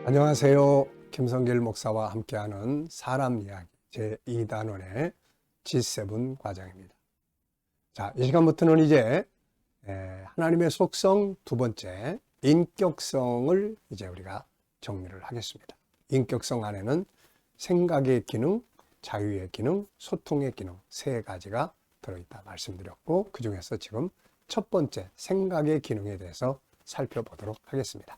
안녕하세요. 김성길 목사와 함께하는 사람 이야기 제2단원의 G7 과정입니다. 자, 이 시간부터는 이제 하나님의 속성 두 번째 인격성을 이제 우리가 정리를 하겠습니다. 인격성 안에는 생각의 기능, 자유의 기능, 소통의 기능 세 가지가 들어있다 말씀드렸고, 그 중에서 지금 첫 번째 생각의 기능에 대해서 살펴보도록 하겠습니다.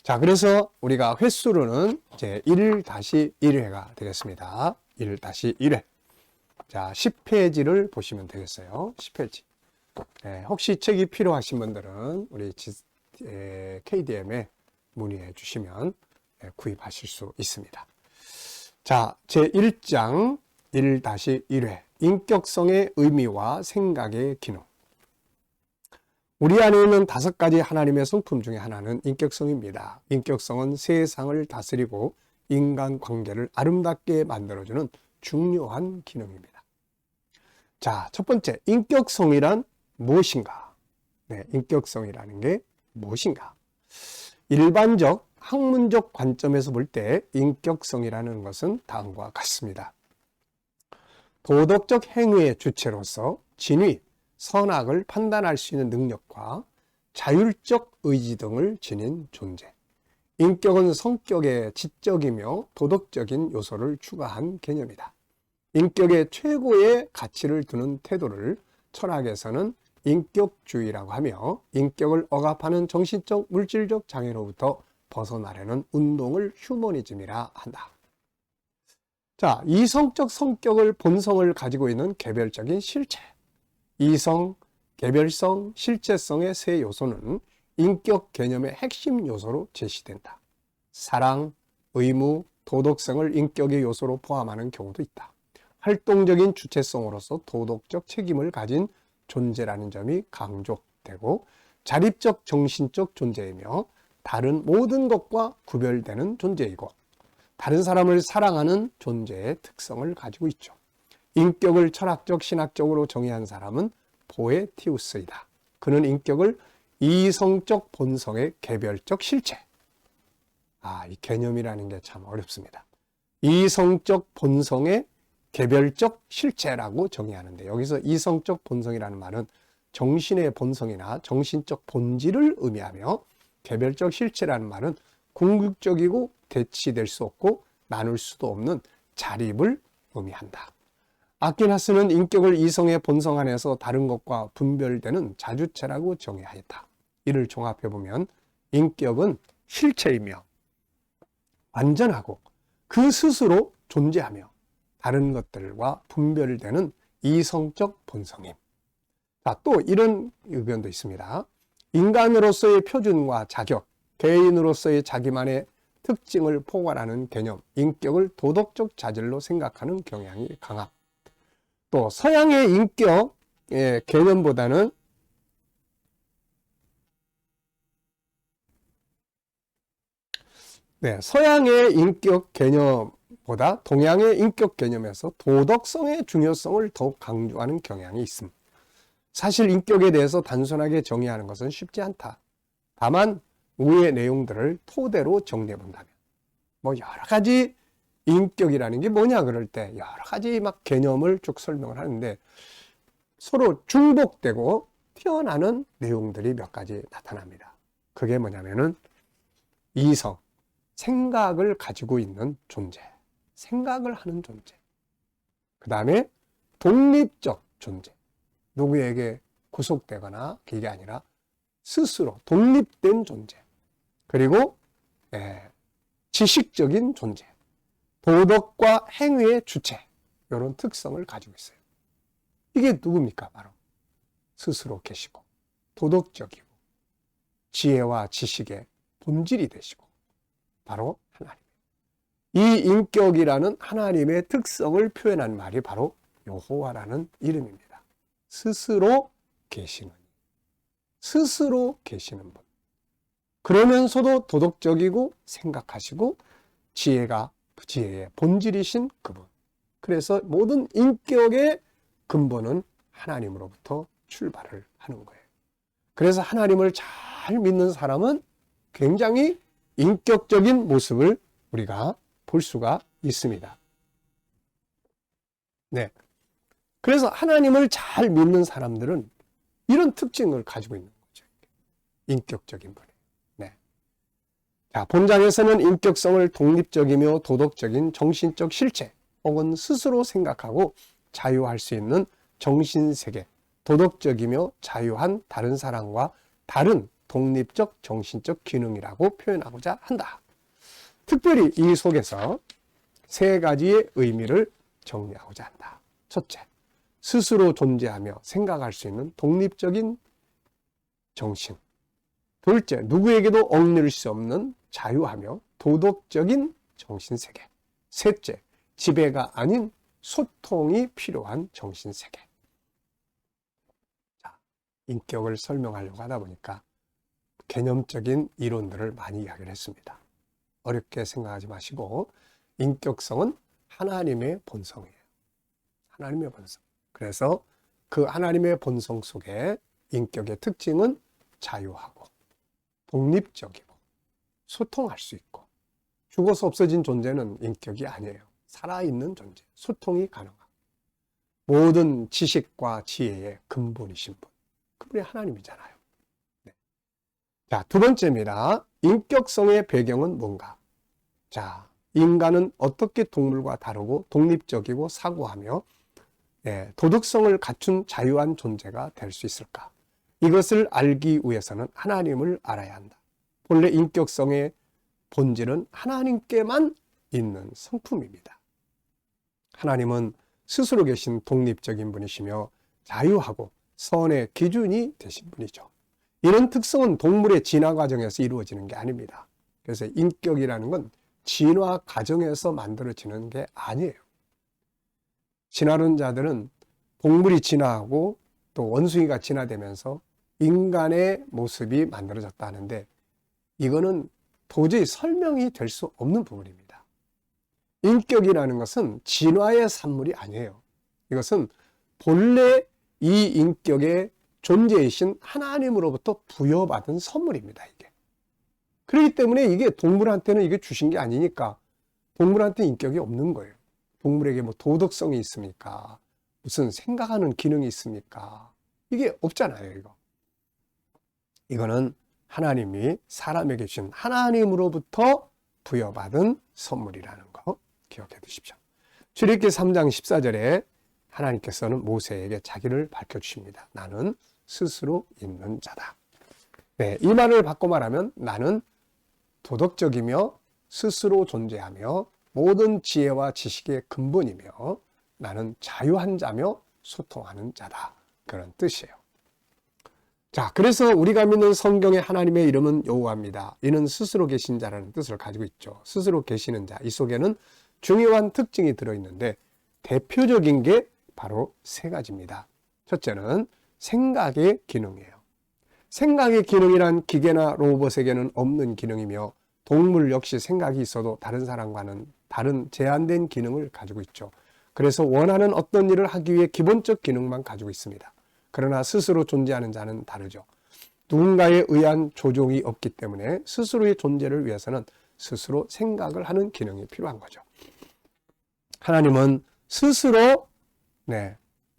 자, 그래서 우리가 횟수로는 이제 1-1회가 되겠습니다. 1-1회. 자, 10페이지를 보시면 되겠어요. 10페이지. 혹시 책이 필요하신 분들은 우리 KDM에 문의해 주시면 구입하실 수 있습니다. 자, 제1장 1-1회. 인격성의 의미와 생각의 기능. 우리 안에 있는 5가지 하나님의 성품 중에 하나는 인격성입니다. 인격성은 세상을 다스리고 인간관계를 아름답게 만들어주는 중요한 기능입니다. 자, 첫 번째, 인격성이란 무엇인가? 인격성이라는 게 무엇인가? 일반적 학문적 관점에서 볼 때 인격성이라는 것은 다음과 같습니다. 도덕적 행위의 주체로서 진위, 선악을 판단할 수 있는 능력과 자율적 의지 등을 지닌 존재. 인격은 성격의 지적이며 도덕적인 요소를 추가한 개념이다. 인격의 최고의 가치를 두는 태도를 철학에서는 인격주의라고 하며, 인격을 억압하는 정신적, 물질적 장애로부터 벗어나려는 운동을 휴머니즘이라 한다. 자, 이성적 성격을 본성을 가지고 있는 개별적인 실체. 이성, 개별성, 실체성의 세 요소는 인격 개념의 핵심 요소로 제시된다. 사랑, 의무, 도덕성을 인격의 요소로 포함하는 경우도 있다. 활동적인 주체성으로서 도덕적 책임을 가진 존재라는 점이 강조되고, 자립적 정신적 존재이며 다른 모든 것과 구별되는 존재이고, 다른 사람을 사랑하는 존재의 특성을 가지고 있죠. 인격을 철학적, 신학적으로 정의한 사람은 보에티우스이다. 그는 인격을 이성적 본성의 개별적 실체. 이 개념이라는 게 참 어렵습니다. 이성적 본성의 개별적 실체라고 정의하는데, 여기서 이성적 본성이라는 말은 정신의 본성이나 정신적 본질을 의미하며, 개별적 실체라는 말은 궁극적이고 대치될 수 없고 나눌 수도 없는 자립을 의미한다. 아퀴나스는 인격을 이성의 본성 안에서 다른 것과 분별되는 자주체라고 정의하였다. 이를 종합해보면 인격은 실체이며 완전하고 그 스스로 존재하며 다른 것들과 분별되는 이성적 본성임. 자, 또 이런 의견도 있습니다. 인간으로서의 표준과 자격, 개인으로서의 자기만의 특징을 포괄하는 개념, 인격을 도덕적 자질로 생각하는 경향이 강함. 또 서양의 인격 개념보다는 서양의 인격 개념보다 동양의 인격 개념에서 도덕성의 중요성을 더욱 강조하는 경향이 있습니다. 사실 인격에 대해서 단순하게 정의하는 것은 쉽지 않다. 다만 위의 내용들을 토대로 정리해 본다면, 여러 가지 인격이라는 게 뭐냐 그럴 때 여러 가지 막 개념을 쭉 설명을 하는데, 서로 중복되고 튀어나오는 내용들이 몇 가지 나타납니다. 그게 뭐냐면은 이성, 생각을 가지고 있는 존재, 생각을 하는 존재. 그 다음에 독립적 존재, 누구에게 구속되거나 그게 아니라 스스로 독립된 존재. 그리고 지식적인 존재, 도덕과 행위의 주체, 이런 특성을 가지고 있어요. 이게 누굽니까? 바로 스스로 계시고 도덕적이고 지혜와 지식의 본질이 되시고 바로 하나님. 이 인격이라는 하나님의 특성을 표현한 말이 바로 여호와라는 이름입니다. 스스로 계시는, 스스로 계시는 분. 그러면서도 도덕적이고 생각하시고 지혜의 본질이신 그분. 그래서 모든 인격의 근본은 하나님으로부터 출발을 하는 거예요. 그래서 하나님을 잘 믿는 사람은 굉장히 인격적인 모습을 우리가 볼 수가 있습니다. 네. 그래서 하나님을 잘 믿는 사람들은 이런 특징을 가지고 있는 거죠. 인격적인 분이. 네. 자, 본장에서는 인격성을 독립적이며 도덕적인 정신적 실체 혹은 스스로 생각하고 자유할 수 있는 정신세계, 도덕적이며 자유한 다른 사람과 다른 독립적 정신적 기능이라고 표현하고자 한다. 특별히 이 속에서 세 가지의 의미를 정리하고자 한다. 첫째, 스스로 존재하며 생각할 수 있는 독립적인 정신. 둘째, 누구에게도 억누를 수 없는 자유하며 도덕적인 정신세계. 셋째, 지배가 아닌 소통이 필요한 정신세계. 자, 인격을 설명하려고 하다 보니까 개념적인 이론들을 많이 이야기를 했습니다. 어렵게 생각하지 마시고 인격성은 하나님의 본성이에요. 하나님의 본성. 그래서 그 하나님의 본성 속에 인격의 특징은 자유하고 독립적이고 소통할 수 있고, 죽어서 없어진 존재는 인격이 아니에요. 살아있는 존재, 소통이 가능하고 모든 지식과 지혜의 근본이신 분, 그분이 하나님이잖아요. 네. 자, 두 번째입니다. 인격성의 배경은 뭔가? 자, 인간은 어떻게 동물과 다르고 독립적이고 사고하며 도덕성을 갖춘 자유한 존재가 될 수 있을까? 이것을 알기 위해서는 하나님을 알아야 한다. 본래 인격성의 본질은 하나님께만 있는 성품입니다. 하나님은 스스로 계신 독립적인 분이시며 자유하고 선의 기준이 되신 분이죠. 이런 특성은 동물의 진화 과정에서 이루어지는 게 아닙니다. 그래서 인격이라는 건 진화 과정에서 만들어지는 게 아니에요. 진화론자들은 동물이 진화하고 또 원숭이가 진화되면서 인간의 모습이 만들어졌다 하는데, 이거는 도저히 설명이 될 수 없는 부분입니다. 인격이라는 것은 진화의 산물이 아니에요. 이것은 본래 이 인격의 존재이신 하나님으로부터 부여받은 선물입니다, 이게. 그렇기 때문에 이게 동물한테는 이게 주신 게 아니니까 동물한테 인격이 없는 거예요. 동물에게 뭐 도덕성이 있습니까? 무슨 생각하는 기능이 있습니까? 이게 없잖아요, 이거. 이거는 하나님이 사람에게 주신 하나님으로부터 부여받은 선물이라는 거 기억해 두십시오. 출애굽기 3장 14절에 하나님께서는 모세에게 자기를 밝혀주십니다. 나는 스스로 있는 자다. 네, 이 말을 바꿔 말하면 나는 도덕적이며 스스로 존재하며 모든 지혜와 지식의 근본이며 나는 자유한 자며 소통하는 자다. 그런 뜻이에요. 자, 그래서 우리가 믿는 성경의 하나님의 이름은 여호와입니다. 이는 스스로 계신 자라는 뜻을 가지고 있죠. 스스로 계시는 자, 이 속에는 중요한 특징이 들어있는데 대표적인 게 바로 세 가지입니다. 첫째는 생각의 기능이에요. 생각의 기능이란 기계나 로봇에게는 없는 기능이며 동물 역시 생각이 있어도 다른 사람과는 다른 제한된 기능을 가지고 있죠. 그래서 원하는 어떤 일을 하기 위해 기본적 기능만 가지고 있습니다. 그러나 스스로 존재하는 자는 다르죠. 누군가에 의한 조종이 없기 때문에 스스로의 존재를 위해서는 스스로 생각을 하는 기능이 필요한 거죠. 하나님은 스스로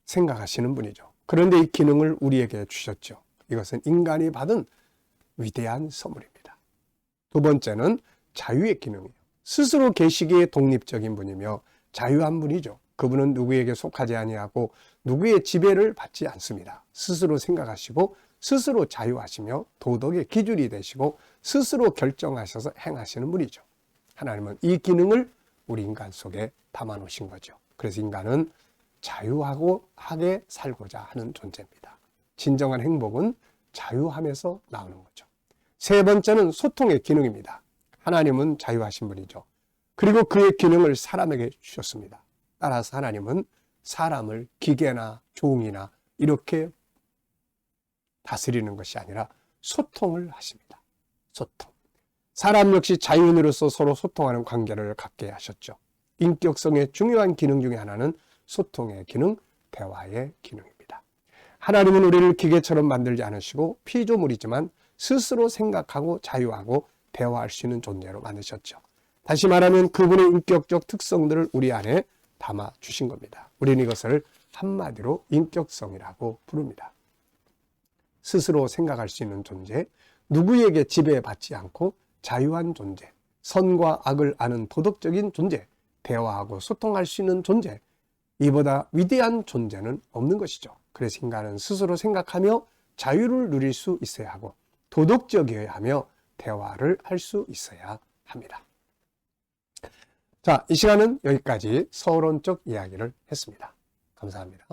생각하시는 분이죠. 그런데 이 기능을 우리에게 주셨죠. 이것은 인간이 받은 위대한 선물입니다. 두 번째는 자유의 기능이에요. 스스로 계시기에 독립적인 분이며 자유한 분이죠. 그분은 누구에게 속하지 아니하고 누구의 지배를 받지 않습니다. 스스로 생각하시고 스스로 자유하시며 도덕의 기준이 되시고 스스로 결정하셔서 행하시는 분이죠. 하나님은 이 기능을 우리 인간 속에 담아 놓으신 거죠. 그래서 인간은 자유하고 하게 살고자 하는 존재입니다. 진정한 행복은 자유함에서 나오는 거죠. 세 번째는 소통의 기능입니다. 하나님은 자유하신 분이죠. 그리고 그의 기능을 사람에게 주셨습니다. 따라서 하나님은 사람을 기계나 종이나 이렇게 다스리는 것이 아니라 소통을 하십니다. 소통. 사람 역시 자유인으로서 서로 소통하는 관계를 갖게 하셨죠. 인격성의 중요한 기능 중에 하나는 소통의 기능, 대화의 기능입니다. 하나님은 우리를 기계처럼 만들지 않으시고 피조물이지만 스스로 생각하고 자유하고 대화할 수 있는 존재로 만드셨죠. 다시 말하면 그분의 인격적 특성들을 우리 안에 담아 주신 겁니다. 우리는 이것을 한마디로 인격성이라고 부릅니다. 스스로 생각할 수 있는 존재, 누구에게 지배받지 않고 자유한 존재, 선과 악을 아는 도덕적인 존재, 대화하고 소통할 수 있는 존재, 이보다 위대한 존재는 없는 것이죠. 그래서 인간은 스스로 생각하며 자유를 누릴 수 있어야 하고 도덕적이어야 하며 대화를 할 수 있어야 합니다. 자, 이 시간은 여기까지 서론적 이야기를 했습니다. 감사합니다.